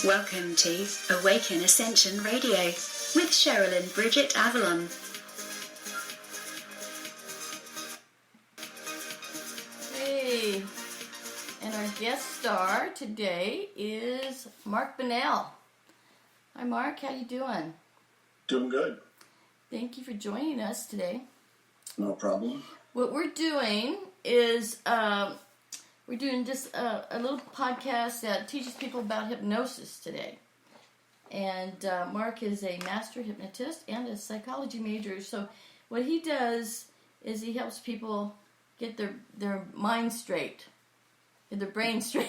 Welcome to Awaken Ascension Radio with Cheryl and Bridget Avalon. Hey, and our guest star today is Mark Bunnell. Hi Mark, how you doing? Doing good. Thank you for joining us today. No problem. What we're doing is we're doing just a little podcast that teaches people about hypnosis today. And Mark is a master hypnotist and a psychology major. So what he does is he helps people get their mind straight, get their brain straight.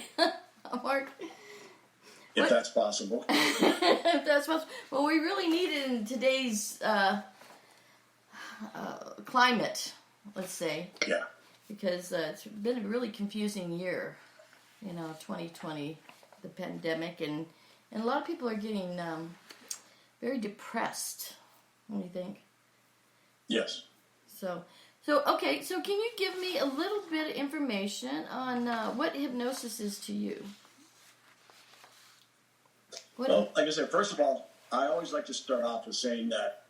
Mark? If that's possible. If that's possible. Well, we really need it in today's climate, let's say. Yeah. Because it's been a really confusing year, 2020, the pandemic, and a lot of people are getting very depressed. What do you think? Yes. So can you give me a little bit of information on what hypnosis is to you? Well, like I said, first of all, I always like to start off with saying that,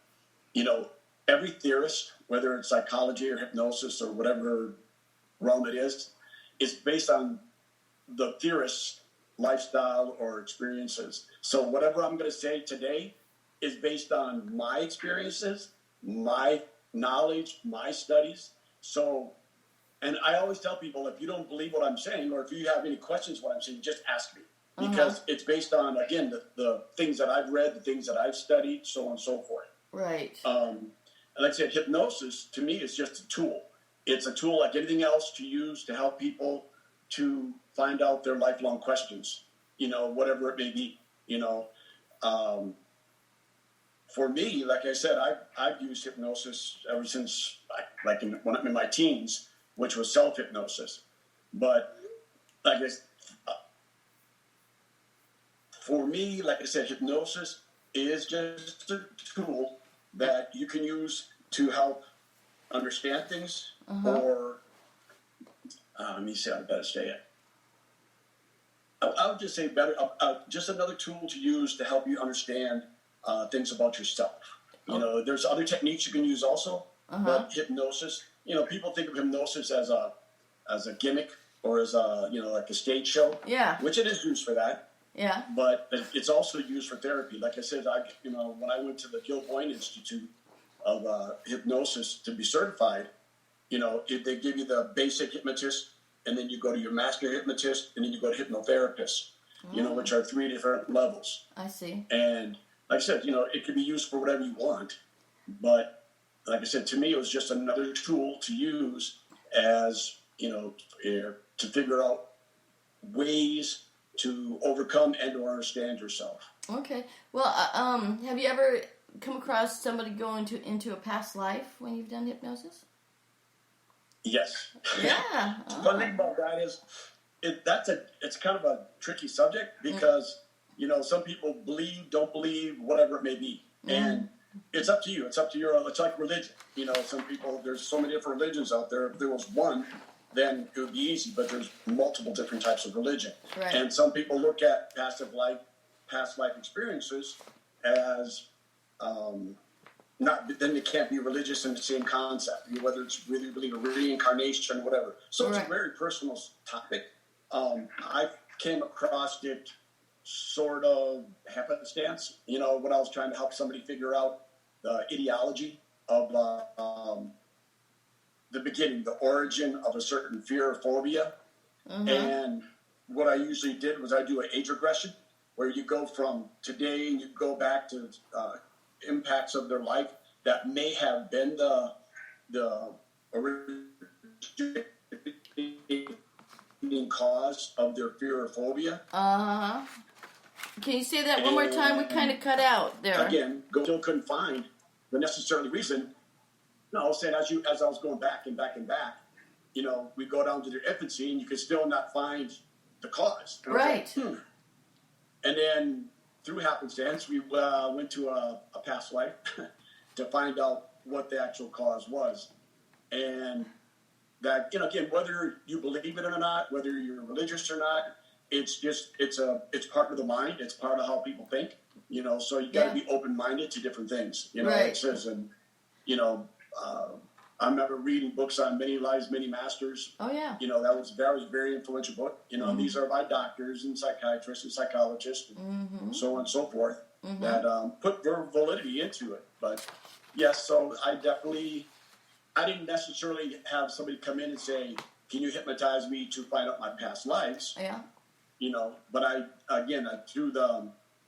every theorist, whether it's psychology or hypnosis or whatever realm it is based on the theorist's lifestyle or experiences. So whatever I'm going to say today is based on my experiences, my knowledge, my studies. So, and I always tell people, if you don't believe what I'm saying, or if you have any questions what I'm saying, just ask me. Because it's based on, again, the things that I've read, the things that I've studied, so on and so forth. Right. And like I said, hypnosis, to me, is just a tool. It's a tool like anything else to use to help people to find out their lifelong questions, whatever it may be, For me, like I said, I've used hypnosis ever since, when I'm in my teens, which was self-hypnosis. But, for me, like I said, hypnosis is just a tool that you can use to help understand things, or let me see how to better say it. I would just say better, just another tool to use to help you understand things about yourself. There's other techniques you can use also, but hypnosis, people think of hypnosis as a gimmick or as like a stage show. Yeah. Which it is used for that. Yeah. But it's also used for therapy. Like I said, when I went to the Gil Boyne Institute of hypnosis to be certified, they give you the basic hypnotist, and then you go to your master hypnotist, and then you go to hypnotherapist, which are 3 different levels. I see. And like I said, it can be used for whatever you want. But like I said, to me, it was just another tool to use as, to figure out ways to overcome and or understand yourself. Okay. Well, have you ever come across somebody going into a past life when you've done hypnosis? Yes. Yeah. The fun thing about that is, it's kind of a tricky subject because, some people believe, don't believe, whatever it may be. And it's up to you. It's up to it's like religion. Some people, there's so many different religions out there. If there was one, then it would be easy, but there's multiple different types of religion. Right. And some people look at past life experiences as then it can't be religious in the same concept, whether it's really believe in reincarnation or whatever. So It's a very personal topic. I came across it sort of happenstance, when I was trying to help somebody figure out the ideology of the beginning, the origin of a certain fear or phobia. And what I usually did was I do an age regression, where you go from today and you go back to impacts of their life that may have been the originating cause of their fear or phobia. Can you say that one more time? We kind of cut out there. Again, still couldn't find the necessary reason. No, I was saying as I was going back and back and back, we go down to their infancy and you could still not find the cause. And right. And then through happenstance, we went to a past life to find out what the actual cause was. And that, again, whether you believe it or not, whether you're religious or not, it's part of the mind. It's part of how people think. So you got to be open-minded to different things. Right. It says, and I remember reading books on Many Lives, Many Masters. Oh yeah. That was a very influential book. And these are by doctors and psychiatrists and psychologists, and so on and so forth, that put their validity into it. But yes, so I didn't necessarily have somebody come in and say, "Can you hypnotize me to find out my past lives?" Yeah. But I through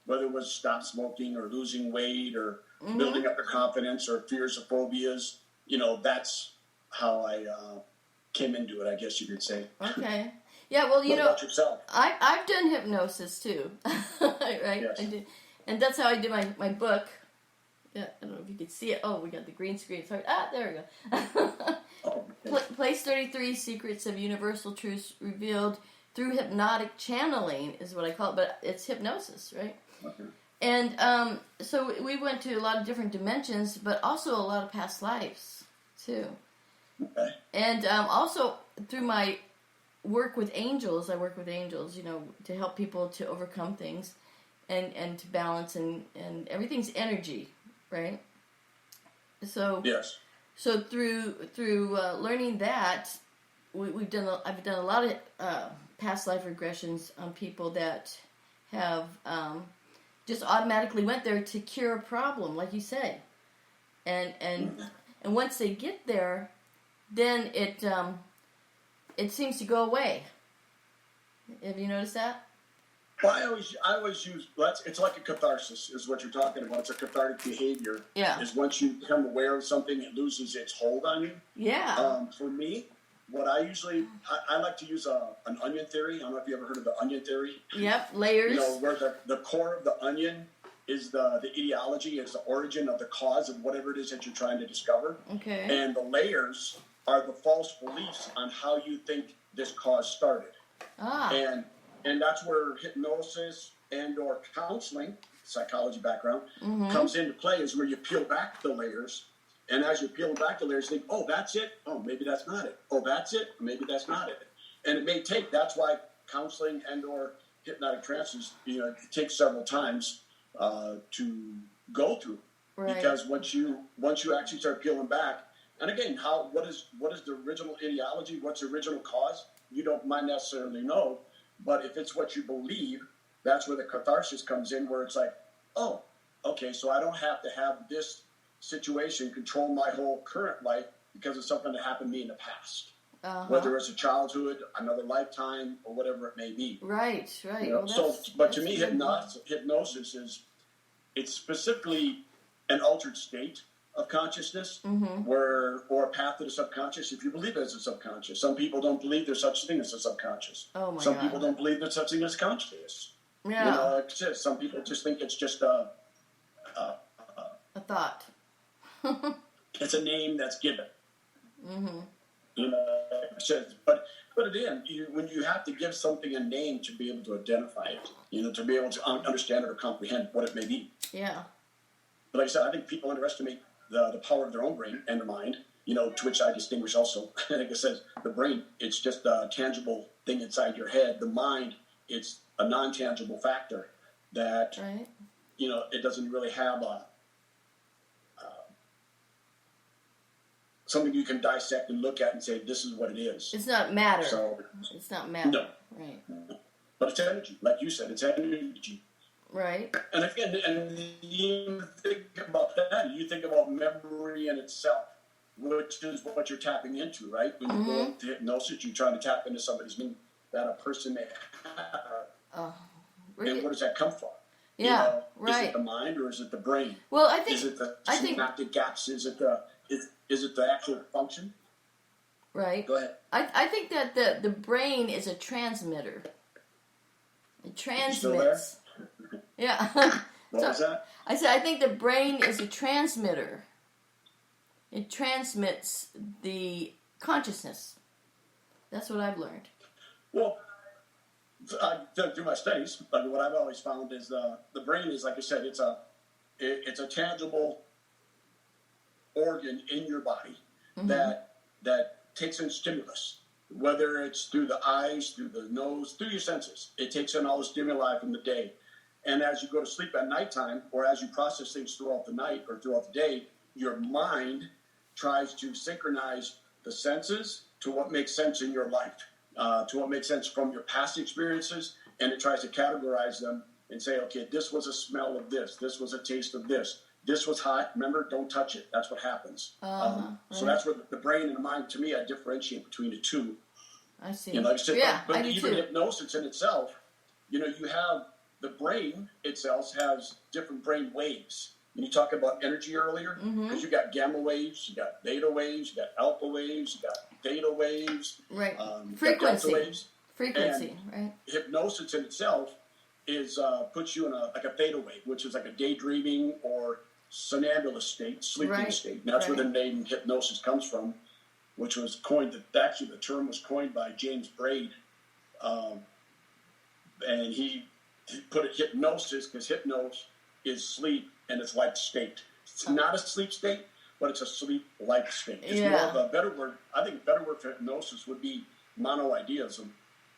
whether it was stop smoking or losing weight or building up your confidence or fears or phobias, that's how I came into it, I guess you could say. Okay. Yeah, well, what about yourself? I've done hypnosis too, right? Yes. I did, and that's how I did my book. Yeah, I don't know if you could see it. Oh, we got the green screen. Sorry. There we go. Place 33, Secrets of Universal Truths Revealed Through Hypnotic Channeling is what I call it, but it's hypnosis, right? Okay. And so we went to a lot of different dimensions, but also a lot of past lives, too. Okay. And also through my work with angels, I work with angels, to help people to overcome things and to balance, and everything's energy, right? So yes. So through learning that, I've done a lot of past life regressions on people that have just automatically went there to cure a problem, like you say, and once they get there, then it seems to go away. Have you noticed that? Well, I always use, it's like a catharsis is what you're talking about. It's a cathartic behavior. Yeah. Is once you become aware of something, it loses its hold on you. Yeah. For me, what I usually, I like to use an onion theory. I don't know if you ever heard of the onion theory. Yep, layers. Where the core of the onion is the ideology, is the origin of the cause of whatever it is that you're trying to discover. Okay. And the layers are the false beliefs on how you think this cause started. Ah. And that's where hypnosis and or counseling, psychology background, comes into play, is where you peel back the layers. And as you're peeling back the layers, you think, oh, that's it. Oh, maybe that's not it. Oh, that's it. Maybe that's not it. And it may take, that's why counseling and or hypnotic trances, it takes several times to go through. Right. Because once you actually start peeling back, and again, what is the original ideology? What's the original cause? You might necessarily know. But if it's what you believe, that's where the catharsis comes in, where it's like, oh, okay, so I don't have to have this situation control my whole current life because of something that happened to me in the past. Whether it's a childhood, another lifetime, or whatever it may be. Right. But to me, hypnosis it's specifically an altered state of consciousness, or a path to the subconscious, if you believe there's a subconscious. Some people don't believe there's such thing as a subconscious. Oh my Some God. people don't believe there's such thing as conscious. Yeah. Some people just think it's just a thought. it's a name that's given. But again, when you have to give something a name to be able to identify it, to be able to understand it or comprehend what it may be. Yeah. But like I said, I think people underestimate the power of their own brain and the mind, to which I distinguish also. Like I said, the brain, it's just a tangible thing inside your head. The mind, it's a non-tangible factor that, right. It doesn't really have something you can dissect and look at and say, this is what it is. It's not matter. So, it's not matter. No. Right. But it's energy. Like you said, it's energy. Right. And again, you think about that, you think about memory in itself, which is what you're tapping into, right? When you go into hypnosis, you're trying to tap into somebody's memory that a person may have. Really? And where does that come from? Yeah, right. Is it the mind or is it the brain? Well, I think... Is it the synaptic gaps? Is it the actual function? Right. Go ahead. I think that the brain is a transmitter. It transmits. You still there? Yeah. What was that? I said I think the brain is a transmitter. It transmits the consciousness. That's what I've learned. Well, through my studies, what I've always found is the brain is, like I said, it's a tangible organ in your body that takes in stimulus. whether it's through the eyes, through the nose, through your senses. It takes in all the stimuli from the day. And as you go to sleep at nighttime, or as you process things throughout the night or throughout the day, your mind tries to synchronize the senses to what makes sense in your life, to what makes sense from your past experiences, and it tries to categorize them and say, okay, this was a smell of this was a taste of this was hot, remember, don't touch it, that's what happens. So that's where the brain and the mind, to me, I differentiate between the two. I see. Like I said, yeah, but I do even too. hypnosis in itself, you have the brain itself has different brain waves. And you talked about energy earlier, because you got gamma waves, you got beta waves, you got alpha waves, you got theta waves, right? Frequency waves. Frequency, and right? Hypnosis in itself is puts you in a theta wave, which is like a daydreaming or somnambulous state, sleeping state. And that's where the name hypnosis comes from, which was coined. Actually, the term was coined by James Braid, and he put it hypnosis because hypnos is sleep, and it's like state. It's not a sleep state, but it's a sleep-like state. It's more of a better word. I think a better word for hypnosis would be monoideism,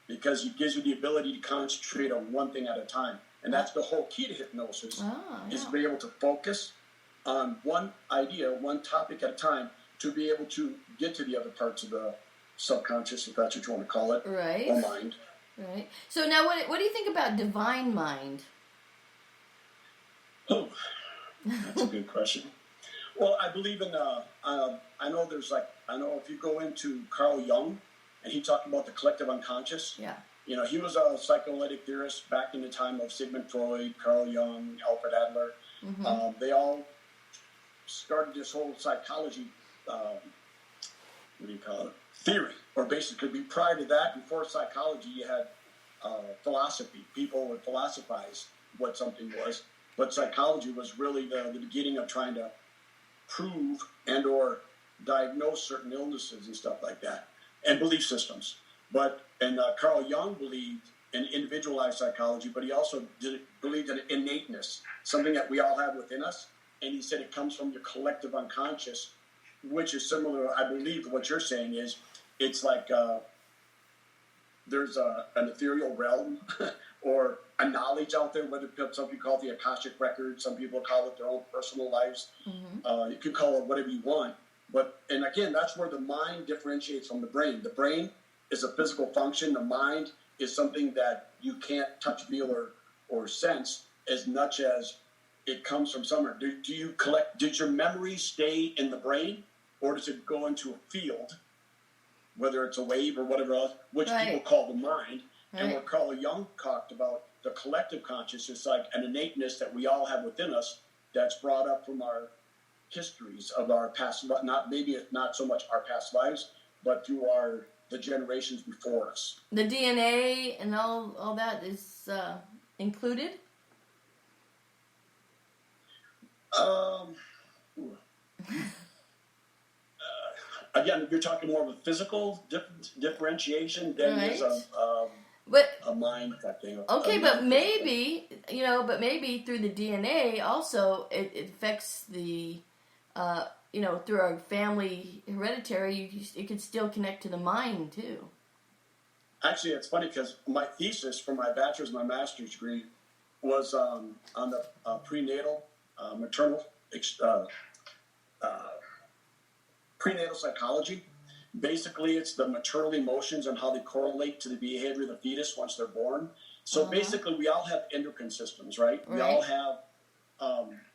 because it gives you the ability to concentrate on one thing at a time. And that's the whole key to hypnosis, is to be able to focus on one idea, one topic at a time, to be able to get to the other parts of the subconscious, if that's what you want to call it, or mind. Right. So now, what do you think about divine mind? Oh, that's a good question. Well, I believe in, I know if you go into Carl Jung, and he talked about the collective unconscious. Yeah. He was a psychoanalytic theorist back in the time of Sigmund Freud, Carl Jung, Alfred Adler. They all started this whole psychology, theory. Or basically, prior to that, before psychology, you had philosophy. People would philosophize what something was. But psychology was really the beginning of trying to prove and or diagnose certain illnesses and stuff like that, and belief systems. And Carl Jung believed in individualized psychology, but he also believed in innateness, something that we all have within us. And he said it comes from your collective unconscious, which is similar, I believe, to what you're saying is, it's like there's an ethereal realm or a knowledge out there, whether some people call it the Akashic Record, some people call it their own personal lives. You can call it whatever you want. And again, that's where the mind differentiates from the brain. The brain is a physical function. The mind is something that you can't touch, feel, or sense, as much as it comes from somewhere. Did your memory stay in the brain, or does it go into a field, whether it's a wave or whatever else, which people call the mind? And what Carl Jung talked about, the collective consciousness, like an innateness that we all have within us, that's brought up from our histories of our past, not so much our past lives, but through the generations before us. The DNA and all that is included? Again, you're talking more of a physical differentiation than is a mind type thing. Okay, but maybe through the DNA also it affects the, through our family hereditary, it could still connect to the mind too. Actually, it's funny because my thesis for my bachelor's and my master's degree was on the prenatal, maternal, prenatal psychology. Basically, it's the maternal emotions and how they correlate to the behavior of the fetus once they're born. So basically, we all have endocrine systems, right? We all have,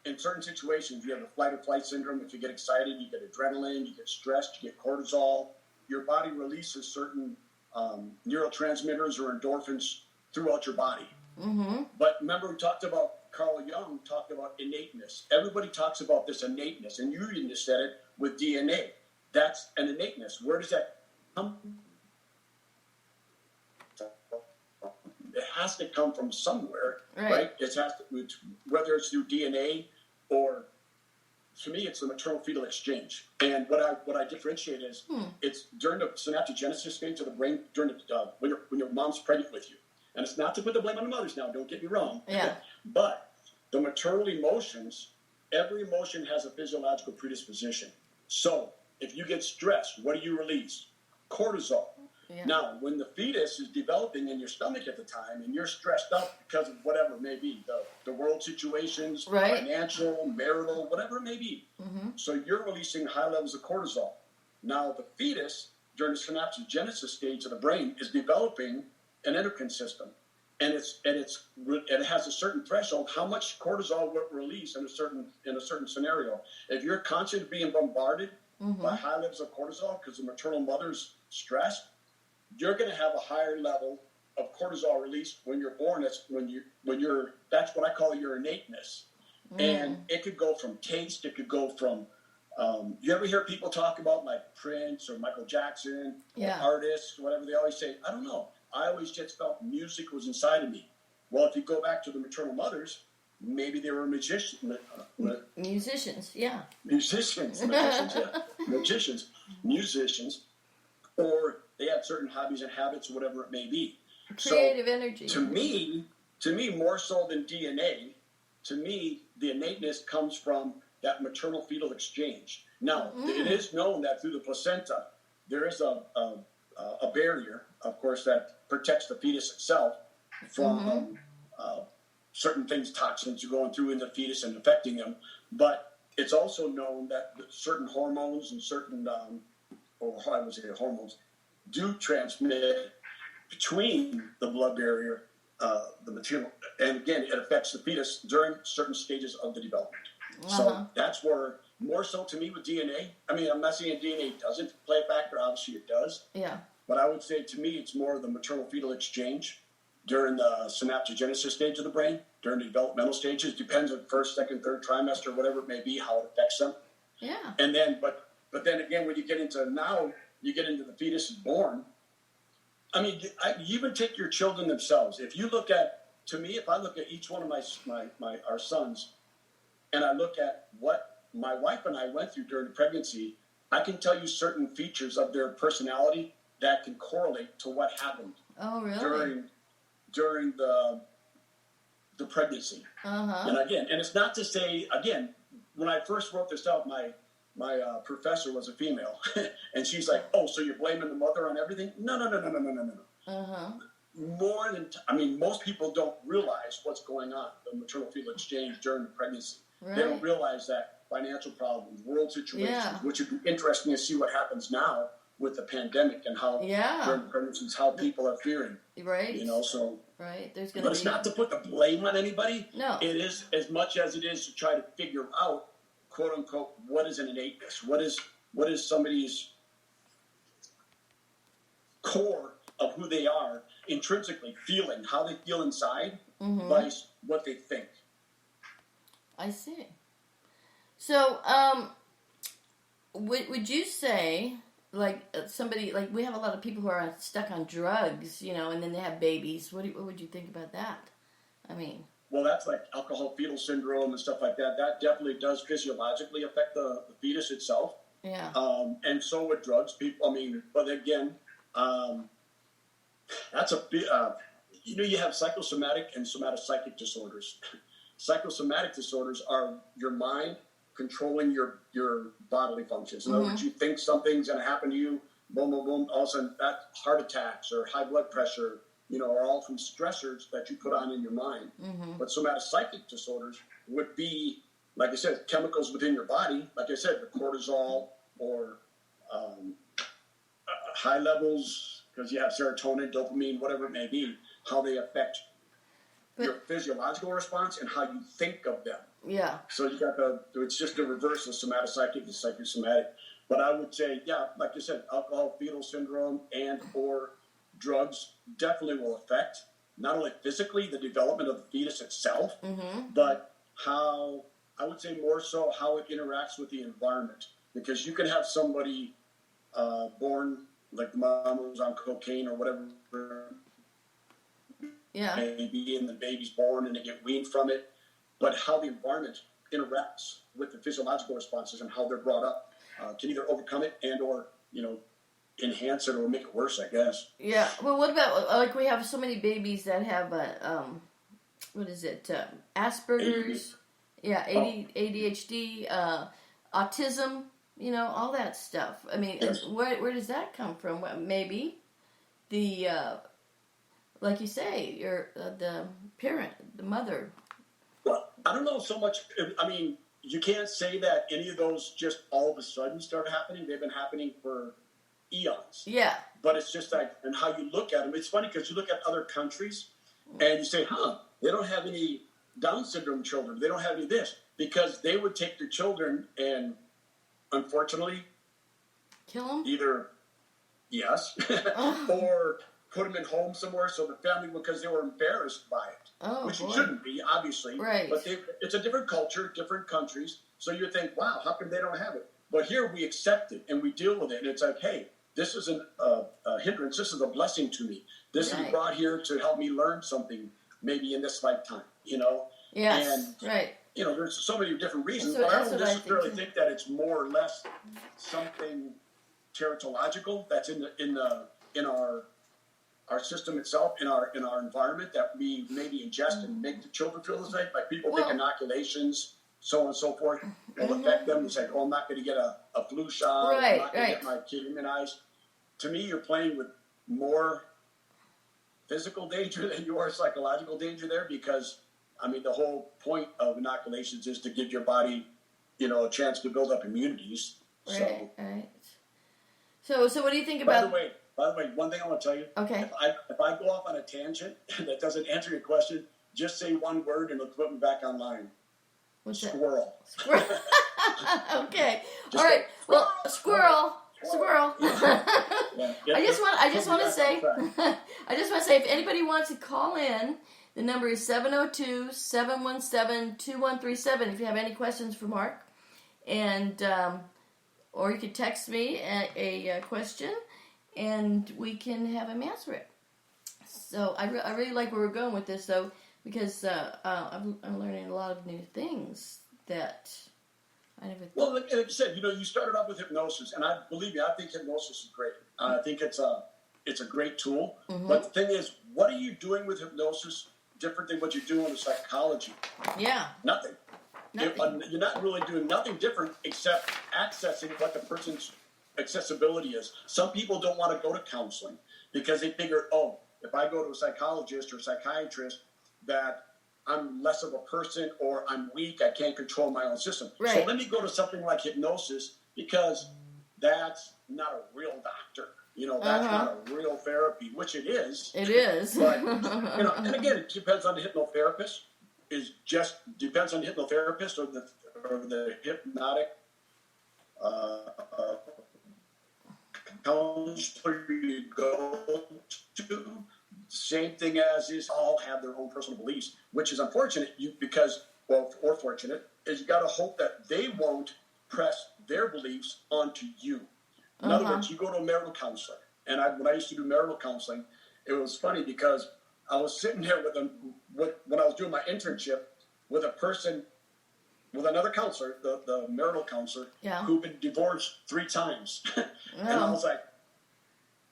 in certain situations, you have the flight or flight syndrome. If you get excited, you get adrenaline, you get stressed, you get cortisol. Your body releases certain neurotransmitters or endorphins throughout your body. But remember, we talked about, Carl Jung talked about innateness. Everybody talks about this innateness, and you even just said it with DNA. That's an innateness. Where does that come from? It has to come from somewhere, right? Whether it's through DNA or, to me, it's the maternal fetal exchange. And what I differentiate is it's during the synaptogenesis stage of the brain, during the when your mom's pregnant with you. And it's not to put the blame on the mothers now, don't get me wrong. Yeah. But the maternal emotions, every emotion has a physiological predisposition. So if you get stressed, what do you release? Cortisol. Yeah. Now, when the fetus is developing in your stomach at the time and you're stressed out because of whatever it may be, the world situations, right. financial, marital, whatever it may be. Mm-hmm. So you're releasing high levels of cortisol. Now, the fetus, during the synaptogenesis stage of the brain, is developing an endocrine system. And it has a certain threshold how much cortisol will release in a certain scenario. If you're constantly being bombarded by high levels of cortisol because the maternal mother's stressed, you're going to have a higher level of cortisol release when you're born. That's that's what I call your innateness. And it could go from taste. It could go from, you ever hear people talk about like Prince or Michael Jackson, or artists, whatever they always say, I don't know. I always just felt music was inside of me. Well, if you go back to the maternal mothers, maybe they were musicians, or they had certain hobbies and habits, whatever it may be. Creative energy. To me, more so than DNA, to me, the innateness comes from that maternal fetal exchange. Now, it is known that through the placenta, there is a barrier, of course, that protects the fetus itself from certain things, toxins are going through in the fetus and affecting them. But it's also known that certain hormones and certain, hormones do transmit between the blood barrier, the material, and again, it affects the fetus during certain stages of the development. So that's where, more so to me with DNA, I mean, I'm not saying DNA doesn't play a factor, obviously it does. Yeah. But I would say to me, it's more the maternal fetal exchange during the synaptogenesis stage of the brain, during the developmental stages, depends on first, second, third trimester, whatever it may be, how it affects them. Yeah. And then, but then again, when you get into the fetus is born. I mean, you even take your children themselves. If you look at, to me, if I look at each one of our sons, and I look at what my wife and I went through during the pregnancy, I can tell you certain features of their personality that can correlate to what happened. Oh, really? During the pregnancy. And again, and it's not to say, again, when I first wrote this out, my professor was a female, and she's like, "Oh, so you're blaming the mother on everything?" No. More than, most people don't realize what's going on, the maternal fetal exchange during the pregnancy. Right. They don't realize that financial problems, world situations, which would be interesting to see what happens now with the pandemic and how during the pregnancies, how people are fearing. Right. So. Right. But it's not to put the blame on anybody. No. It is as much as it is to try to figure out, quote unquote, what is an innateness? What is somebody's core of who they are, intrinsically feeling, how they feel inside, by what they think. I see. So, would you say, like, somebody, like, we have a lot of people who are stuck on drugs, and then they have babies. What would you think about that? Well, that's like alcohol fetal syndrome and stuff like that. That definitely does physiologically affect the fetus itself. Yeah. And so with drugs, people, but again, that's a bit, you have psychosomatic and somatopsychic disorders. Psychosomatic disorders are your mind controlling your bodily functions. In other words, you think something's going to happen to you, boom, boom, boom, all of a sudden that heart attacks or high blood pressure, are all from stressors that you put on in your mind. But somatopsychic disorders would be, like I said, chemicals within your body, like I said, the cortisol or high levels, because you have serotonin, dopamine, whatever it may be, how they affect your physiological response and how you think of them. Yeah. So you got it's just the reverse of somatopsychic and psychosomatic. But I would say, like you said, alcohol fetal syndrome and or drugs definitely will affect not only physically the development of the fetus itself, but how, I would say more so how it interacts with the environment. Because you can have somebody born, like the mom was on cocaine or whatever, maybe, and the baby's born and they get weaned from it, but how the environment interacts with the physiological responses and how they're brought up can either overcome it and or, enhance it or make it worse, I guess. Yeah. Well, what about, like, we have so many babies that have, Asperger's, ADHD, autism, all that stuff. Where does that come from? Maybe. the like you say, the parent, the mother. Well, I don't know so much. I mean, you can't say that any of those just all of a sudden started happening. They've been happening for eons. Yeah. But it's just like, and how you look at them. It's funny because you look at other countries and you say, they don't have any Down syndrome children. They don't have any of this. Because they would take their children and, unfortunately, kill them? Either, yes, or put them in homes somewhere so the family, because they were embarrassed by it. Which it shouldn't be, obviously. Right. But it's a different culture, different countries. So you think, wow, how come they don't have it? But here we accept it and we deal with it. And it's like, hey, this isn't a hindrance. This is a blessing to me. This is brought here to help me learn something maybe in this lifetime, Yes, and, right. There's so many different reasons. But I don't necessarily think that it's more or less something teratological that's in our system itself, in our environment that we maybe ingest and make the children feel the same. Like people think inoculations, so on and so forth, will affect them. It's like, I'm not going to get a flu shot. I'm not going to get my kid immunized. To me, you're playing with more physical danger than you are psychological danger there, because, I mean, the whole point of inoculations is to give your body, a chance to build up immunities. Right. So what do you think about... By the way, one thing I want to tell you. Okay. If I go off on a tangent that doesn't answer your question, just say one word and it'll put me back online. What's Squirrel. That? Squirrel. Okay. All right. Well, squirrel. Yeah. I just want to say, if anybody wants to call in, the number is 702-717-2137 if you have any questions for Mark. And, or you could text me a question and we can have him answer it. So I really like where we're going with this, though, because I'm learning a lot of new things that I never thought. Well, like I said, you started off with hypnosis, and I think hypnosis is great. I think it's a great tool. Mm-hmm. But the thing is, what are you doing with hypnosis different than what you're doing with psychology? Yeah. Nothing. You're not really doing nothing different except accessing what the person's accessibility is. Some people don't want to go to counseling because they figure, if I go to a psychologist or a psychiatrist, that I'm less of a person or I'm weak, I can't control my own system. Right. So let me go to something like hypnosis, because that's not a real doctor. That's not a real therapy, which it is. It is. But, and again, it depends on the hypnotherapist. Depends on the hypnotherapist or the hypnotic counselor you go to. Same thing as is, all have their own personal beliefs, which is unfortunate. Or fortunate, is you got to hope that they won't press their beliefs onto you. In other words, you go to a marital counselor, and when I used to do marital counseling, it was funny because I was sitting there when I was doing my internship with another counselor, the marital counselor, who'd been divorced 3 times, and I was like,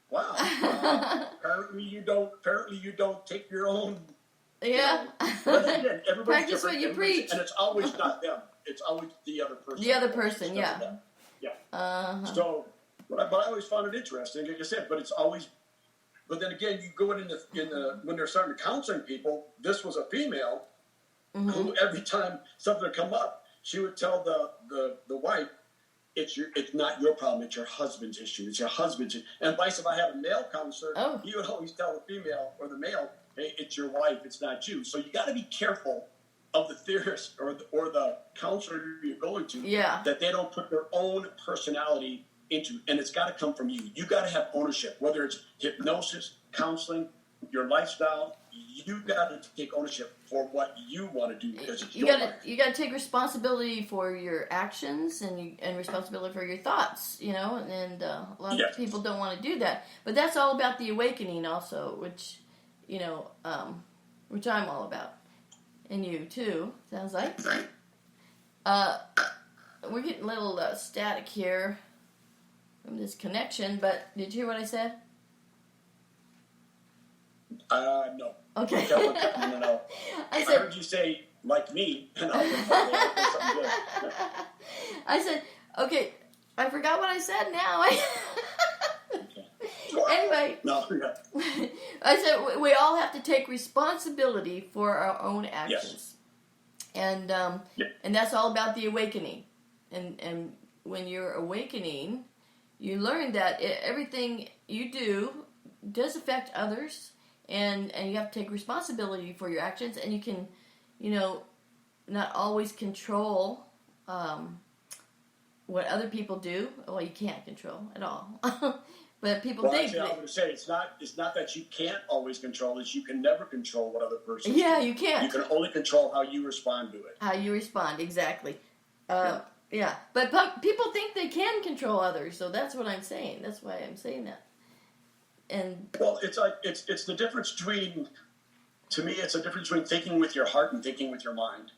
wow. Apparently you don't take your own. Yeah. But again, everybody's practice different. What you preach, and it's always not them. It's always the other person. The other person, yeah. So, but I always found it interesting, like I said. But it's always. But then again, you go in the when they're starting to counseling people. This was a female who every time something would come up, she would tell the wife, it's not your problem, it's your husband's issue. It's your husband's issue. And vice if I had a male counselor, he would always tell the female or the male, hey, it's your wife, it's not you. So you got to be careful of the theorist or the counselor you're going to, that they don't put their own personality into, and it's got to come from you. You got to have ownership, whether it's hypnosis, counseling, your lifestyle. You got to take ownership for what you want to do, because it's your life. You got to take responsibility for your actions and responsibility for your thoughts. And a lot of people don't want to do that. But that's all about the awakening, also, which I'm all about, and you too. Sounds like. We're getting a little static here from this connection. But did you hear what I said? No. Okay. No. I heard you say, like me, and I was like, something good. I said, okay, I forgot what I said now. Okay. Anyway, right. No, yeah. I said we all have to take responsibility for our own actions, and and that's all about the awakening. And when you're awakening, you learn that everything you do does affect others, and you have to take responsibility for your actions, and you can, not always control what other people do. Well, you can't control at all. But people think. Actually, I was going to say it's not that you can't always control it. You can never control what other person. Yeah, do. you can't. You can only control how you respond to it. How you respond, exactly. Yeah. But people think they can control others, so that's what I'm saying. That's why I'm saying that. And well, it's like it's the difference between. To me, it's a difference between thinking with your heart and thinking with your mind.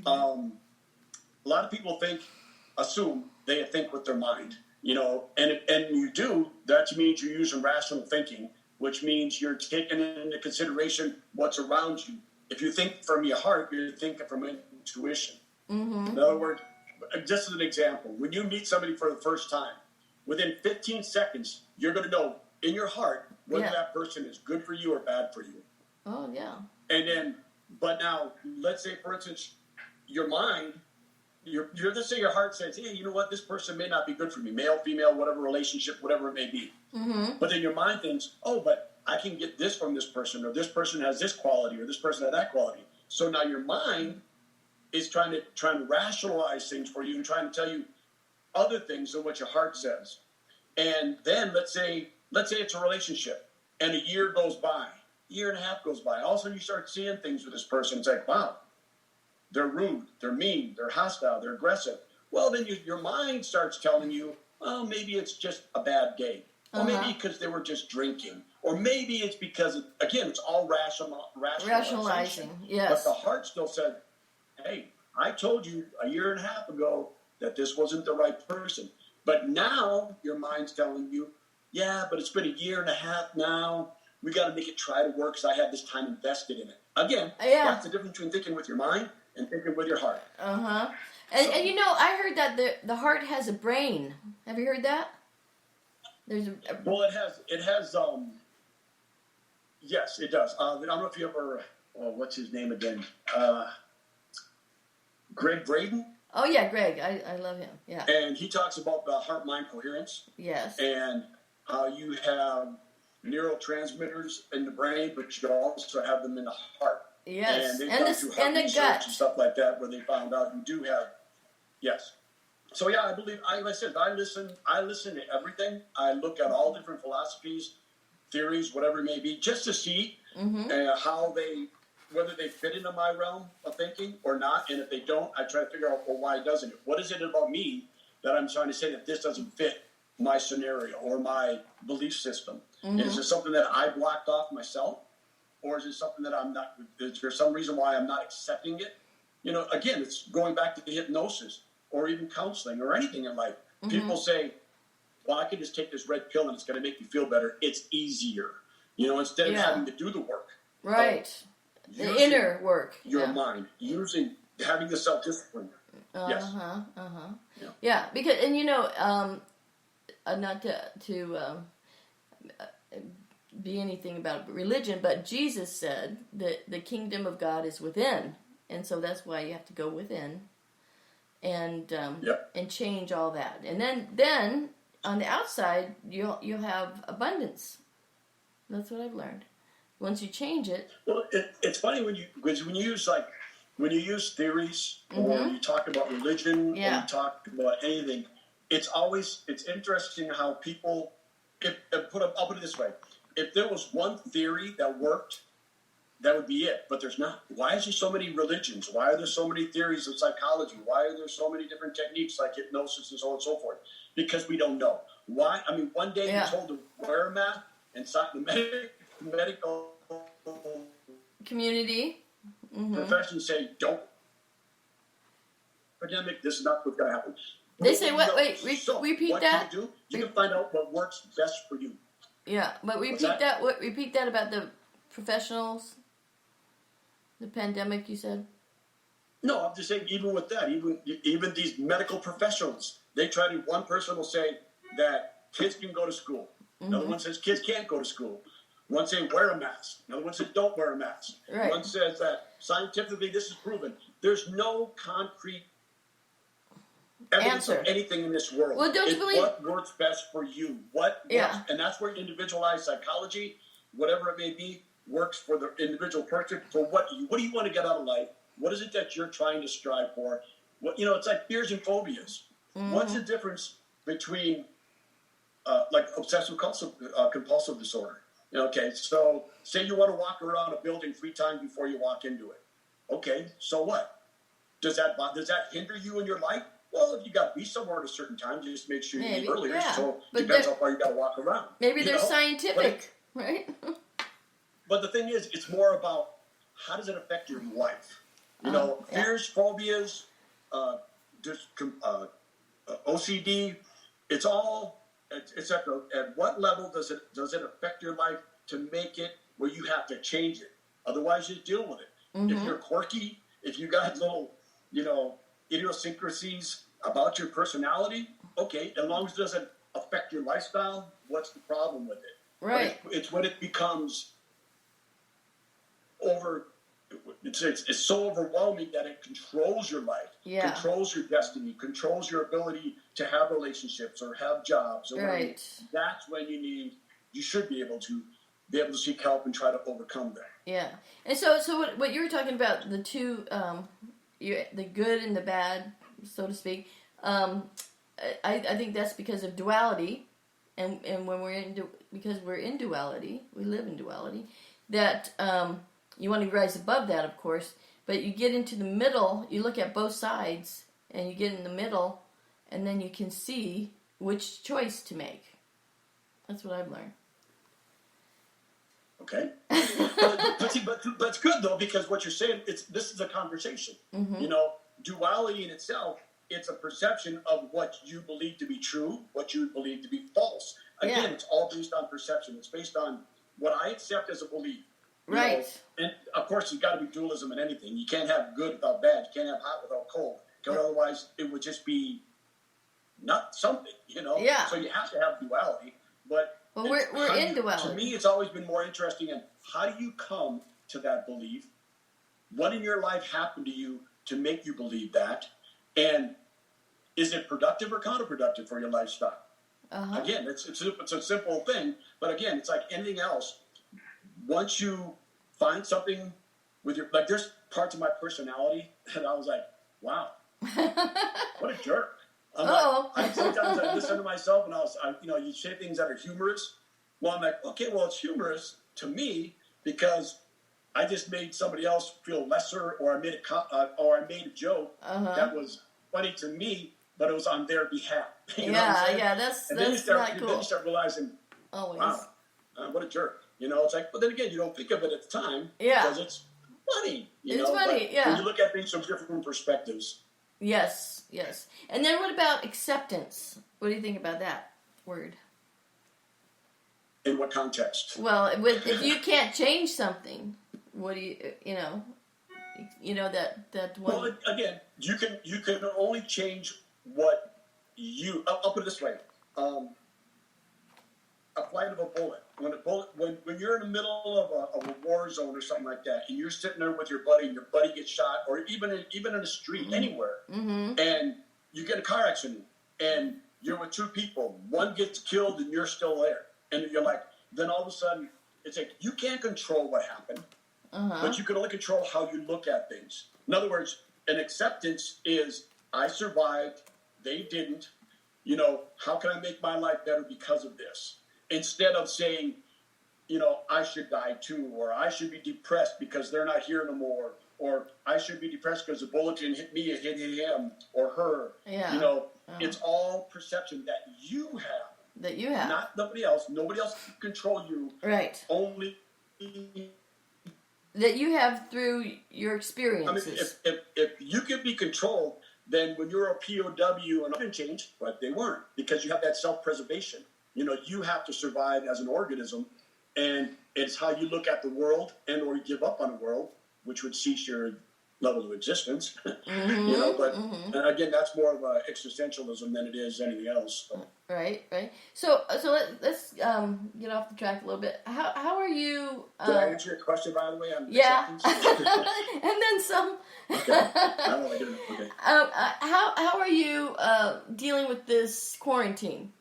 A lot of people assume they think with their mind, and you do. That means you're using rational thinking, which means you're taking into consideration what's around you. If you think from your heart, you're thinking from intuition. Mm-hmm. In other words, just as an example, when you meet somebody for the first time, within 15 seconds, you're going to know in your heart whether that person is good for you or bad for you. Oh, yeah. And then, but now, let's say, for instance, your mind, let's say your heart says, hey, you know what, this person may not be good for me, male, female, whatever relationship, whatever it may be. Mm-hmm. But then your mind thinks, oh, but I can get this from this person, or this person has this quality, or this person has that quality. So now your mind is trying to rationalize things for you and trying to tell you other things than what your heart says. And then let's say it's a relationship, and a year goes by. Year and a half goes by. All of a sudden you start seeing things with this person. It's like, wow, they're rude, they're mean, they're hostile, they're aggressive. Well, then your mind starts telling you, oh, maybe it's just a bad day. Or maybe because they were just drinking. Or maybe it's because, again, it's all rationalizing. Yes. But the heart still said, hey, I told you a year and a half ago that this wasn't the right person. But now your mind's telling you, yeah, but it's been a year and a half now. We got to make it try to work because I had this time invested in it. Again, that's the difference between thinking with your mind and thinking with your heart. Uh-huh. And I heard that the heart has a brain. Have you heard that? Well, it has, yes, it does. I don't know if you ever, what's his name again? Greg Braden? Oh, yeah, Greg. I love him, yeah. And he talks about the heart-mind coherence. Yes. And how you have neurotransmitters in the brain, but you also have them in the heart. Yes, and the gut. And stuff like that, where they found out you do have, yes. So yeah, I believe, like I said, I listen to everything. I look at all different philosophies, theories, whatever it may be, just to see whether they fit into my realm of thinking or not. And if they don't, I try to figure out, well, why doesn't it? What is it about me that I'm trying to say that this doesn't fit my scenario or my belief system? Mm-hmm. Is it something that I blocked off myself? Or is it something that I'm not, is there some reason why I'm not accepting it? Again, it's going back to the hypnosis or even counseling or anything in life. Mm-hmm. People say, well, I can just take this red pill and it's going to make you feel better. It's easier, instead of having to do the work. Right. The inner work. Your mind. Having the self-discipline. Yes. Yeah, because, not to be anything about religion, but Jesus said that the kingdom of God is within, and so that's why you have to go within and change all that, and then on the outside you'll have abundance. That's what I've learned. Once you change it. Well, it's funny when you use theories or you talk about religion or you talk about anything. It's interesting how people. I'll put it this way. If there was one theory that worked, that would be it. But there's not. Why is there so many religions? Why are there so many theories of psychology? Why are there so many different techniques like hypnosis and so on and so forth? Because we don't know. Why? I mean, one day you're told to wear a mask, and the medical community profession say, don't. Pandemic, this is not what's going to happen. They say, what? Wait, repeat what that? What you do? You can find out what works best for you. Yeah, but repeat that. Repeat that about the professionals. The pandemic, you said. No, I'm just saying. Even with that, even these medical professionals, they try to. One person will say that kids can go to school. Another one says kids can't go to school. One says wear a mask. Another one says don't wear a mask. Right. One says that scientifically this is proven. There's no concrete evidence of anything in this world. Well, don't you believe what works best for you? What works, and that's where individualized psychology, whatever it may be, works for the individual person. For what do you want to get out of life? What is it that you're trying to strive for? What it's like fears and phobias. What's the difference between like obsessive compulsive disorder? Okay, so say you want to walk around a building 3 times before you walk into it. Okay, so what? Does that hinder you in your life? Well, if you got to be somewhere at a certain time, just make sure you leave earlier. Yeah. So it depends how far you got to walk around. Maybe they're scientific, right? But the thing is, it's more about how does it affect your life? Fears, phobias, OCD. It's all. It's at what level does it affect your life to make it where you have to change it? Otherwise, you deal with it. If you're quirky, if you got little, idiosyncrasies about your personality, okay, as long as it doesn't affect your lifestyle, what's the problem with it? Right. But it's when it becomes over. It's so overwhelming that it controls your life, controls your destiny, controls your ability to have relationships or have jobs. Or right. That's when you should be able to seek help and try to overcome that. Yeah. And so what you were talking about, the two, the good and the bad, so to speak, I think that's because of duality, and when because we're in duality, we live in duality, that you want to rise above that, of course, but you get into the middle, you look at both sides, and you get in the middle, and then you can see which choice to make. That's what I've learned. Okay. but it's good, though, because what you're saying, this is a conversation. Duality in itself, it's a perception of what you believe to be true, what you believe to be false. Again, it's all based on perception. It's based on what I accept as a belief. Right. And, of course, there's got to be dualism in anything. You can't have good without bad. You can't have hot without cold. Because otherwise, it would just be not something, Yeah. So you have to have duality. But we're in duality. To me, it's always been more interesting in how do you come to that belief? What in your life happened to you to make you believe that? And is it productive or counterproductive for your lifestyle? Again, it's a simple thing. But again, it's like anything else. Once you find something with there's parts of my personality that I was like, wow, what a jerk. Sometimes I listen to myself and you say things that are humorous. Well, I'm like, okay, well, it's humorous to me because I just made somebody else feel lesser, or I made a joke that was funny to me, but it was on their behalf. That's not cool. Then you start realizing, wow, what a jerk. It's like, but then again, you don't think of it at the time because it's funny. It's funny, When you look at things from different perspectives. Yes. And then what about acceptance? What do you think about that word? In what context? Well, if you can't change something, what do that one? Well, again, you can only change what you. I'll put it this way: a flight of a bullet. When you're in the middle of a war zone or something like that, and you're sitting there with your buddy, and your buddy gets shot, or even in the street, anywhere, and you get a car accident, and you're with 2 people, one gets killed, and you're still there, and you're like, then all of a sudden, it's like you can't control what happened, but you can only control how you look at things. In other words, an acceptance is I survived, they didn't. How can I make my life better because of this? Instead of saying, I should die too, or I should be depressed because they're not here no more, or I should be depressed because the bullet didn't hit me, it hit him or her. Yeah. It's all perception that you have. Not nobody else. Nobody else can control you. Right. Only that you have through your experiences. I mean, if you can be controlled, then when you're a POW and nothing changed, but they weren't, because you have that self-preservation. You have to survive as an organism, and it's how you look at the world and or you give up on the world, which would cease your level of existence, Mm-hmm, you know. But mm-hmm. and again, that's more of a existentialism than it is anything else. So. Right. So let's get off the track a little bit. How are you? Did I answer your question, by the way? Yeah, and then some. Okay. I don't like it. Okay. How are you dealing with this quarantine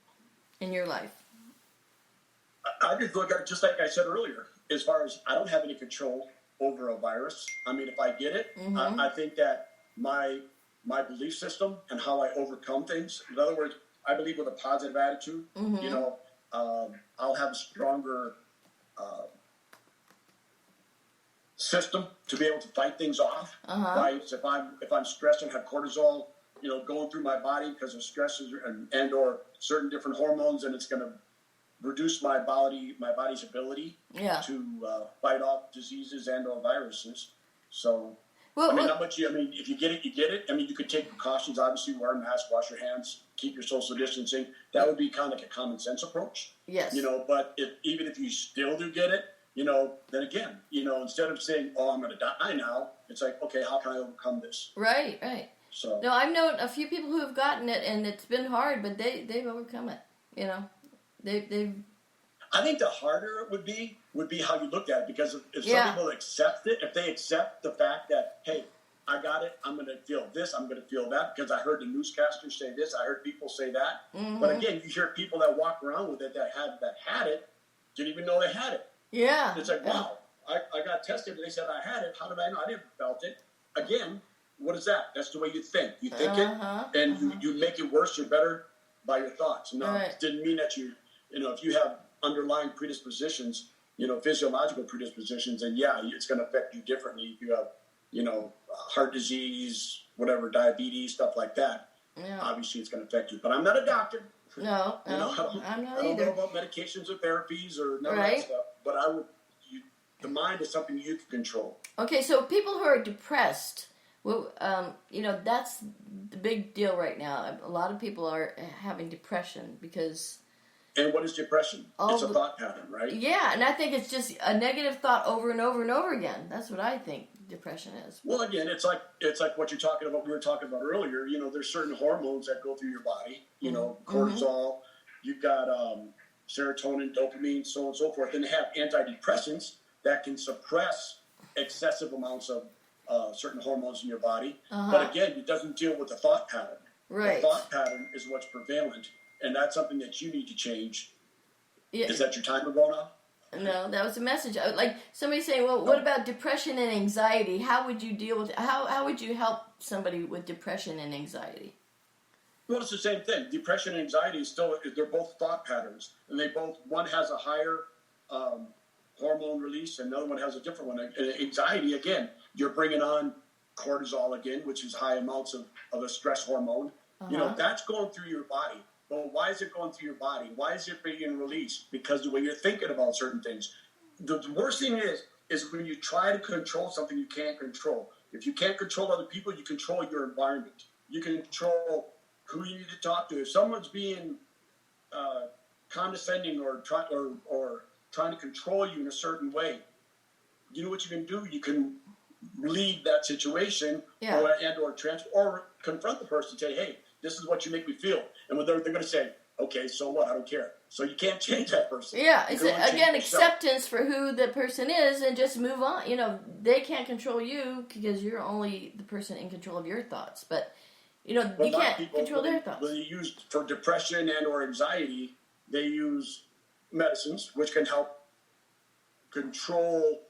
in your life? I just look at it just like I said earlier. As far as I don't have any control over a virus. I mean, if I get it, Mm-hmm. I think that my belief system and how I overcome things. In other words, I believe with a positive attitude. Mm-hmm. You know, I'll have a stronger system to be able to fight things off. Uh-huh. Right? If I'm stressed and have cortisol, you know, going through my body because of stresses and or certain different hormones, and it's going to reduce my body's ability to fight off diseases and or viruses. So, well, I mean, not much. I mean, if you get it, you get it. I mean, you could take precautions. Obviously, wear a mask, wash your hands, keep your social distancing. That would be kind of like a common sense approach. Yes. You know, but even if you still do get it, you know, then again, you know, instead of saying, "Oh, I'm going to die now," it's like, okay, how can I overcome this? Right. So. No, I've known a few people who have gotten it, and it's been hard, but they've overcome it. You know, they've. I think the harder it would be how you look at it, because if some people accept it, if they accept the fact that, hey, I got it, I'm going to feel this, I'm going to feel that, because I heard the newscasters say this, I heard people say that. Mm-hmm. But again, you hear people that walk around with it that had it, didn't even know they had it. Yeah. It's like, wow, I got tested and they said I had it. How did I know? I never felt it. Again, what is that? That's the way you think. You think it, and you make it worse or better by your thoughts. No, it didn't mean that you know, if you have underlying predispositions, you know, physiological predispositions, and it's going to affect you differently. If you have, you know, heart disease, whatever, diabetes, stuff like that, obviously it's going to affect you. But I'm not a doctor. No, you know, I'm not I don't either. know about medications or therapies or none of that stuff. But the mind is something you can control. Okay, so people who are depressed, well, you know, that's the big deal right now. A lot of people are having depression because. And what is depression? It's a thought pattern, right? Yeah, and I think it's just a negative thought over and over and over again. That's what I think depression is. Well, again, it's like what you're talking about. We were talking about earlier. You know, there's certain hormones that go through your body. You know, cortisol. You've got serotonin, dopamine, so on and so forth. And they have antidepressants that can suppress excessive amounts of certain hormones in your body. But again, it doesn't deal with the thought pattern. Right. The thought pattern is what's prevalent. And that's something that you need to change. Yeah. Is that your timer going off? No, that was a message. Like somebody saying, well, what about depression and anxiety? How would you deal with it? How would you help somebody with depression and anxiety? Well, it's the same thing. Depression and anxiety they're both thought patterns. And one has a higher hormone release and another one has a different one. And anxiety, again, you're bringing on cortisol again, which is high amounts of a stress hormone. You know, that's going through your body. Well, why is it going through your body? Why is it being released? Because the way you're thinking about certain things. The worst thing is when you try to control something you can't control. If you can't control other people, you control your environment. You can control who you need to talk to. If someone's being condescending or trying to control you in a certain way, you know what you can do? You can leave that situation or confront the person and say, hey, this is what you make me feel. And they're going to say, okay, so what? I don't care. So you can't change that person. Yeah, it's again acceptance for who the person is and just move on. You know, they can't control you because you're only the person in control of your thoughts. But, you know, you can't control their thoughts. When they use for depression and or anxiety, they use medicines, which can help control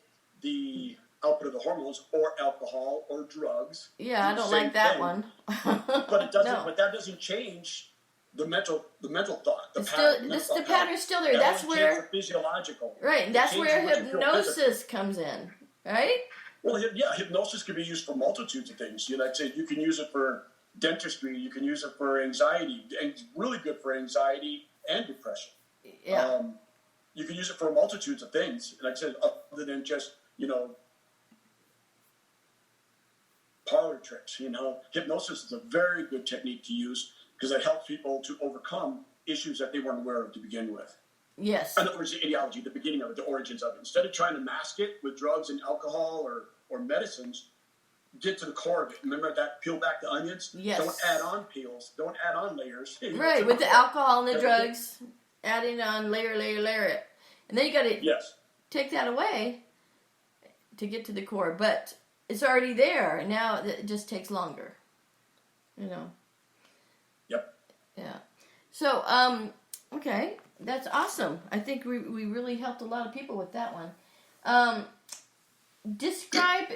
the output of the hormones, or alcohol, or drugs. Yeah, I don't like that one. But it doesn't. No. But that doesn't change the mental thought. The pattern's still there. That's where the physiological. Right, and that's where hypnosis comes in. Right. Well, yeah, hypnosis can be used for multitudes of things. You know, I'd say you can use it for dentistry. You can use it for anxiety, and it's really good for anxiety and depression. Yeah. You can use it for multitudes of things. And like I said, other than just, you know, parlor tricks. You know, hypnosis is a very good technique to use because it helps people to overcome issues that they weren't aware of to begin with. Yes. In other words, the ideology, the beginning of it, the origins of it. Instead of trying to mask it with drugs and alcohol or medicines, get to the core of it. Remember that peel back the onions? Yes. Don't add on peels. Don't add on layers. Right, with the alcohol and the drugs, adding on layer. And then you got to take that away to get to the core. But it's already there. Now it just takes longer. Yep. Yeah. So, okay. That's awesome. I think we really helped a lot of people with that one. Describe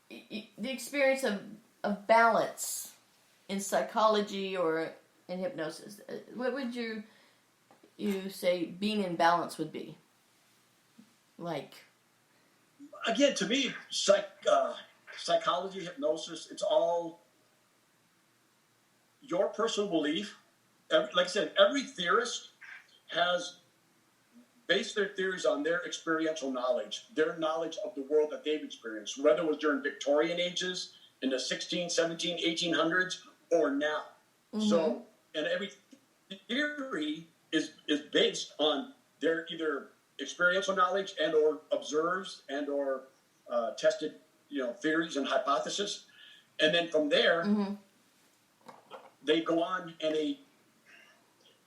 the experience of balance in psychology or in hypnosis. What would you say being in balance would be? Like? Again, to me, psychology, hypnosis, it's all your personal belief. Like I said, every theorist has based their theories on their experiential knowledge, their knowledge of the world that they've experienced, whether it was during Victorian ages, in the 16, 17, 1800s, or now. Mm-hmm. So, and every theory is based on their either experiential knowledge and or observes and or tested, theories and hypotheses. And then from there, they go on and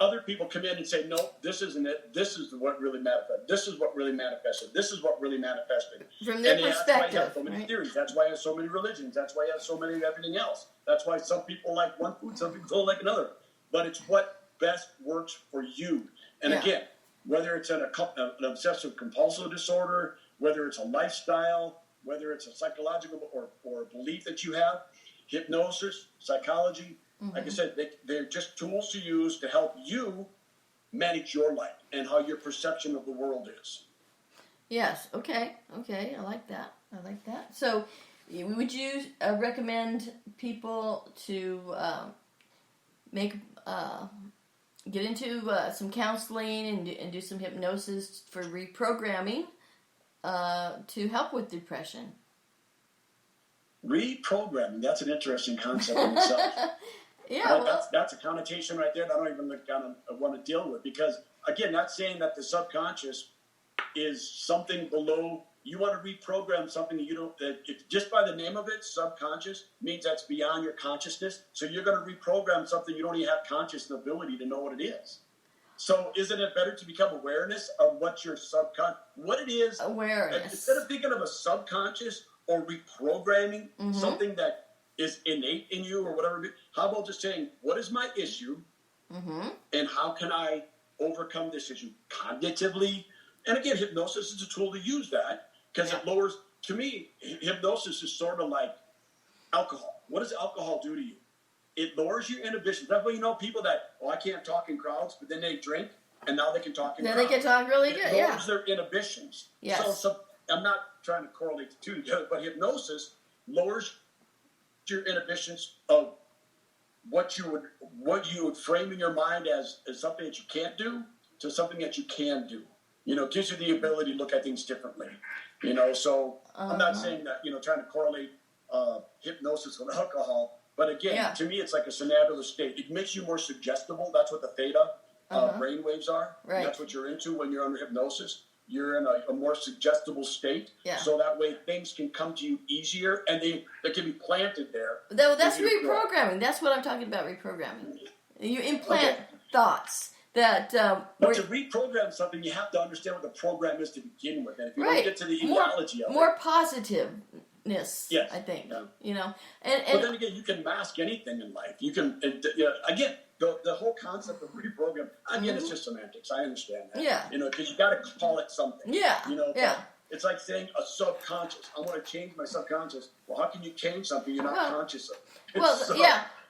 other people come in and say, no, this isn't it. This is what really manifested. This is what really manifested. This is what really manifested. From their perspective. That's why you have so many theories. That's why you have so many religions. That's why you have so many of everything else. That's why some people like one food, some people don't like another. But it's what best works for you. And again, whether it's an obsessive compulsive disorder, whether it's a lifestyle, whether it's a psychological or a belief that you have, hypnosis, psychology, like I said, they're just tools to use to help you manage your life and how your perception of the world is. Yes. Okay. I like that. So, would you recommend people to get into some counseling and do some hypnosis for reprogramming to help with depression? Reprogramming, that's an interesting concept in itself. That's a connotation right there that I don't even want to deal with, because again, that's saying that the subconscious is something below. You want to reprogram something that just by the name of it, subconscious, means that's beyond your consciousness. So you're going to reprogram something you don't even have conscious ability to know what it is. So isn't it better to become awareness of what your what it is? Awareness. Instead of thinking of a subconscious or reprogramming something that is innate in you or whatever. How about just saying, what is my issue? And how can I overcome this issue cognitively? And again, hypnosis is a tool to use that, because it lowers, to me, hypnosis is sort of like alcohol. What does alcohol do to you? It lowers your inhibitions. That's why people that, I can't talk in crowds, but then they drink and now they can talk in crowds. Then they can talk really good, It lowers their inhibitions. Yes. So I'm not trying to correlate the two together, but hypnosis lowers your inhibitions of what you would frame in your mind as something that you can't do to something that you can do. It gives you the ability to look at things differently. So I'm not saying that, trying to correlate hypnosis with alcohol, but again, to me, it's like a synaptic state. It makes you more suggestible. That's what the theta brain waves are. Right. That's what you're into when you're under hypnosis. You're in a more suggestible state, so that way things can come to you easier, and they can be planted there. That's reprogramming. That's what I'm talking about, reprogramming. You implant thoughts that... but to reprogram something, you have to understand what the program is to begin with. And if you don't get to the ideology of it... More positiveness, I think. Yeah. But then again, you can mask anything in life. You can... again... The whole concept of reprogram, again, it's just semantics. I understand that. Yeah. Because you got to call it something. Yeah. It's like saying a subconscious. I want to change my subconscious. Well, how can you change something you're not conscious of?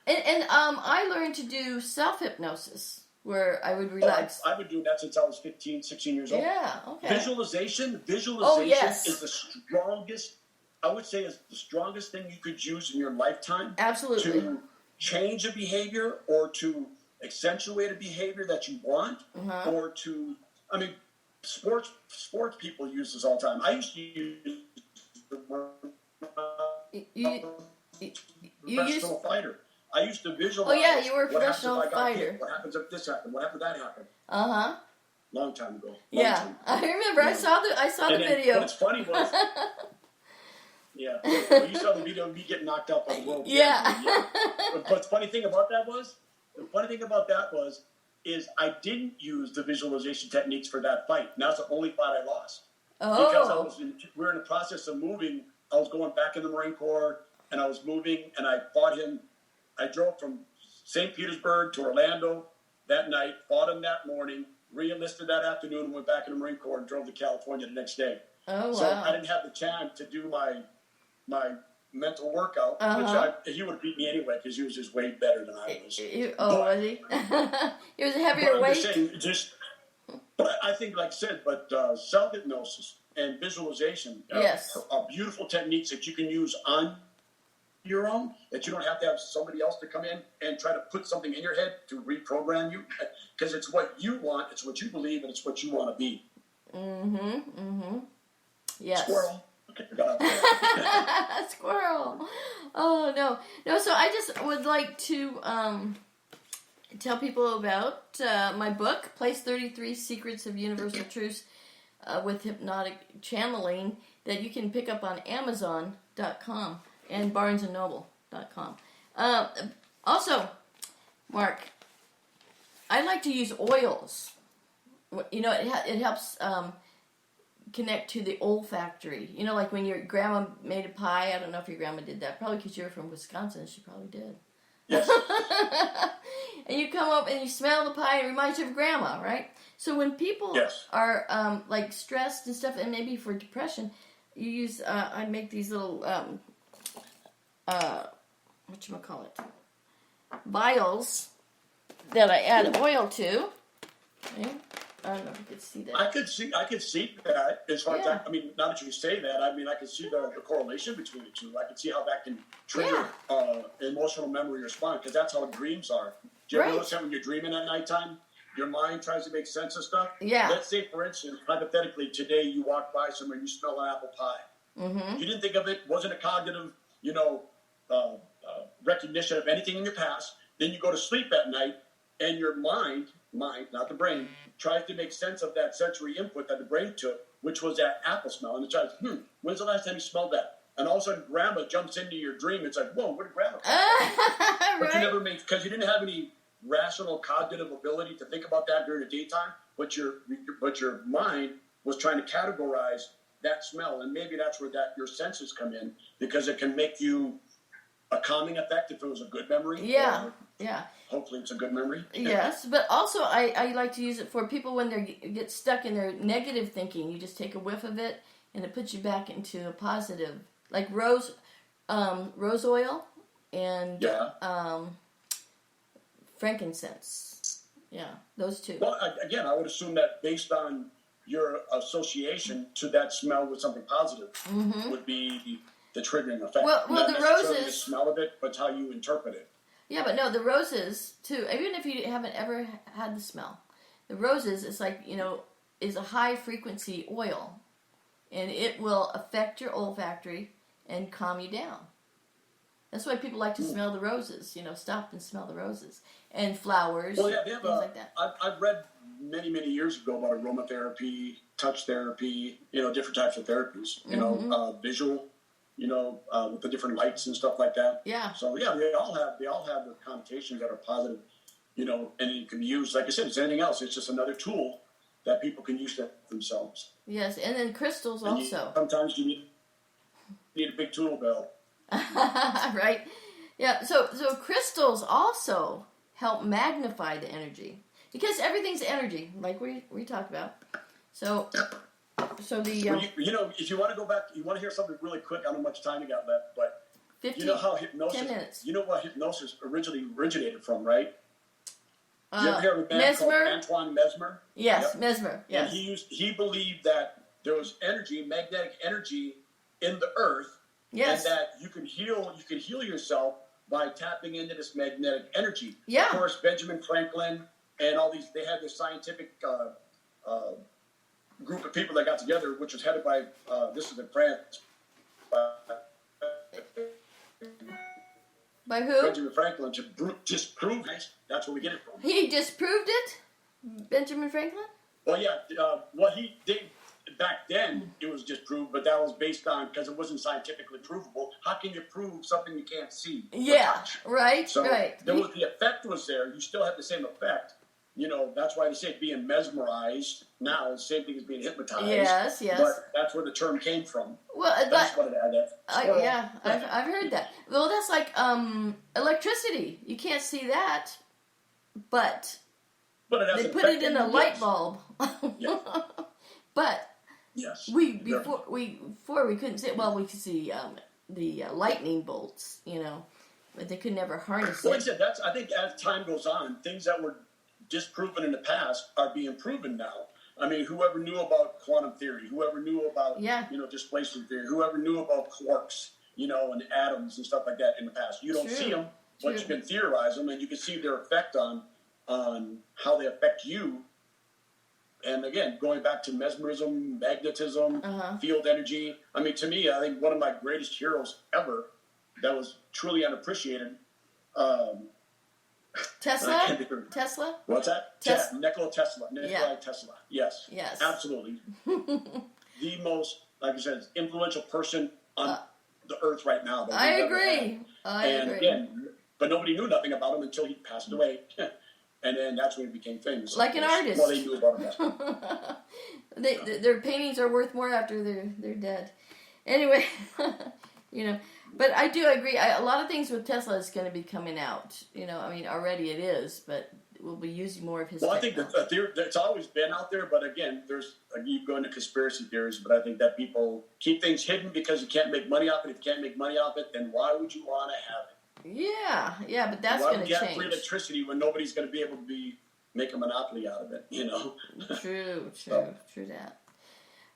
And I learned to do self-hypnosis, where I would relax. I've been doing that since I was 15, 16 years old. Yeah, okay. Visualization is the strongest, I would say, is the strongest thing you could use in your lifetime. Absolutely. To change a behavior or to accentuate a behavior that you want, or to, sports people use this all the time. I used to use professional fighter. I used to visualize. Oh yeah, you were a professional fighter. What happens if this happened? What happens if that happened? Long time ago. I remember. I saw the video. What's funny was, Yeah. Well, you saw the video of me getting knocked out by the world champion. Yeah. But the funny thing about that was, I didn't use the visualization techniques for that fight. And that's the only fight I lost. Oh. Because we were in the process of moving. I was going back in the Marine Corps, and I was moving, and I fought him. I drove from St. Petersburg to Orlando that night, fought him that morning, re-enlisted that afternoon, and went back in the Marine Corps and drove to California the next day. Oh, wow. So I didn't have the time to do my mental workout, which he would have beat me anyway because he was just way better than I was. Was he? He was a heavier weight? But I think, like I said, self-hypnosis and visualization are beautiful techniques that you can use on your own, that you don't have to have somebody else to come in and try to put something in your head to reprogram you, because it's what you want, it's what you believe, and it's what you want to be. Yes. Squirrel. Okay, Squirrel. Oh, no. So I just would like to tell people about my book, Place 33: Secrets of Universal Truths with Hypnotic Channeling, that you can pick up on Amazon.com and BarnesandNoble.com. Also, Mark, I like to use oils. You know, it helps connect to the olfactory. You know, like when your grandma made a pie. I don't know if your grandma did that. Probably because you're from Wisconsin. She probably did. Yes. And you come up and you smell the pie. It reminds you of grandma, right? So when people are like stressed and stuff, and maybe for depression, you use. I make these little whatchamacallit, vials that I add oil to. Okay? I don't know if you could see that. I could see that. As far as I mean, now that you say that, I mean, I can see the correlation between the two. I can see how that can trigger emotional memory response, because that's how dreams are. Do you ever notice that when you're dreaming at nighttime, your mind tries to make sense of stuff? Yeah. Let's say, for instance, hypothetically, today you walk by somewhere and you smell an apple pie. Mm-hmm. You didn't think of it, wasn't a cognitive, recognition of anything in your past. Then you go to sleep at night, and your mind, not the brain, tries to make sense of that sensory input that the brain took, which was that apple smell. And it tries, when's the last time you smelled that? And all of a sudden, grandma jumps into your dream. It's like, whoa, where did grandma come from? But you never made, because you didn't have any rational cognitive ability to think about that during the daytime, but your mind was trying to categorize that smell. And maybe that's where your senses come in, because it can make you a calming effect if it was a good memory. Yeah. Hopefully it's a good memory. Yes, but also I like to use it for people when they get stuck in their negative thinking. You just take a whiff of it, and it puts you back into a positive, like rose oil and frankincense. Yeah, those two. Well, again, I would assume that based on your association to that smell with something positive would be the triggering effect. Well, not the necessarily roses, the smell of it, but how you interpret it. Yeah, but no, the roses too. Even if you haven't ever had the smell, the roses is like, is a high frequency oil, and it will affect your olfactory and calm you down. That's why people like to smell the roses. Stop and smell the roses and flowers. Well, yeah, they have things like that. I've read many years ago about aromatherapy, touch therapy, different types of therapies. Visual. With the different lights and stuff like that. Yeah. So yeah, they all have the connotations that are positive, and it can be used, like I said, it's anything else. It's just another tool that people can use to themselves. Yes, and then crystals and also. Sometimes you need a big tool belt. Right. Yeah. So crystals also help magnify the energy, because everything's energy, like we talked about. So the if you want to go back, you want to hear something really quick. I don't know how much time you got left, but 15, you know how hypnosis. 10 minutes. You know what hypnosis originally originated from, right? You ever hear of a man Mesmer? called Antoine Mesmer? Yes, Yep. Mesmer. Yes. And he believed that there was magnetic energy in the earth, yes, and that you can heal yourself by tapping into this magnetic energy. Yeah. Of course, Benjamin Franklin and all these, they had this scientific group of people that got together, which was headed by, this is in France, by who? Benjamin Franklin, to disprove it. That's where we get it from. He disproved it? Benjamin Franklin? Well, yeah, what he did, back then it was just proved, but that was based on, because it wasn't scientifically provable. How can you prove something you can't see? Yeah, right, So right. there was, the effect was there. You still have the same effect. You know, that's why they say being mesmerized now is the same thing as being hypnotized. Yes, yes. But that's where the term came from. Well, I just wanted to add that. yeah, I've heard that. Well, that's like electricity. You can't see that, but it has they an put it effect in on a you, light yes. bulb. Yeah. But Yes. before we couldn't see. Well, we could see the lightning bolts, you know, but they could never harness Well, like I it. said, I think as time goes on, things that were disproven in the past are being proven now. I mean, whoever knew about quantum theory, whoever knew about displacement theory, whoever knew about quarks, you know, and atoms and stuff like that in the past. You don't see them, but you can theorize them, and you can see their effect on how they affect you. And again, going back to mesmerism, magnetism, field energy. I mean, to me, I think one of my greatest heroes ever that was truly unappreciated. Tesla? What's that? Nikola Tesla. Tesla. Yes. Yes. Absolutely. The most, like I said, influential person on the earth right now. I agree. I agree. Again, but nobody knew nothing about him until he passed away. And then that's when he became famous. Like an artist. Well, they knew about him. Their paintings are worth more after they're dead. Anyway, you know. But I do agree. A lot of things with Tesla is going to be coming out. You know, I mean, already it is, but we'll be using more of his technology. I think that it's always been out there, but again, you go into conspiracy theories, but I think that people keep things hidden because you can't make money off it. If you can't make money off it, then why would you want to have it? Yeah, but that's going to change. Why would you have free electricity when nobody's going to be able to make a monopoly out of it, you know? True that.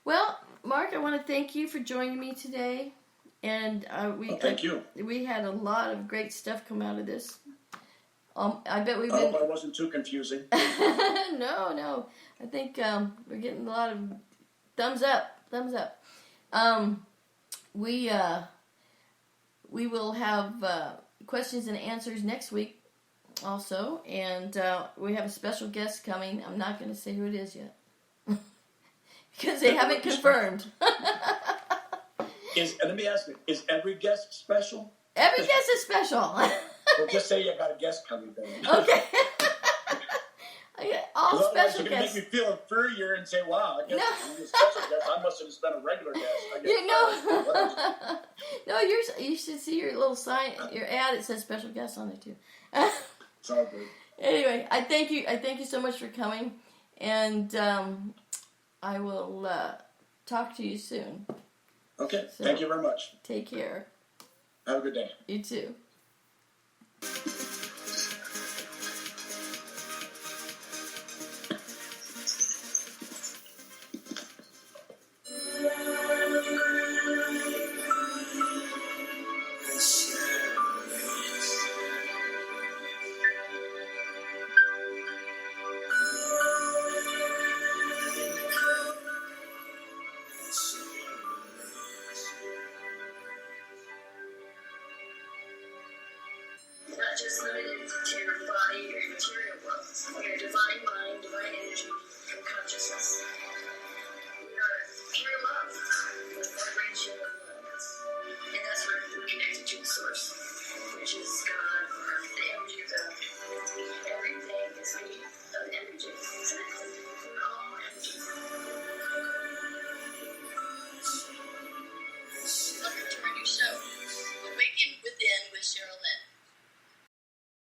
Well, Mark, I want to thank you for joining me today. And thank you. We had a lot of great stuff come out of this. I bet we've been. I hope I wasn't too confusing. No. I think we're getting a lot of thumbs up. We will have questions and answers next week, also, and we have a special guest coming. I'm not going to say who it is yet because they haven't confirmed. Let me ask you, is every guest special? Every guest is special. Well, just say you got a guest coming then. Okay. All special otherwise you're going to guests. make me feel inferior and say, wow, I guess I'm a special guest. I must have just been a regular guest. No, you should see your little sign, your ad. It says special guest on it too. It's all good. Anyway, I thank you so much for coming, and I will talk to you soon. Okay, thank you very much. Take care. Have a good day. You too. Not just limited to your body or your material world, your divine mind, divine energy, and consciousness.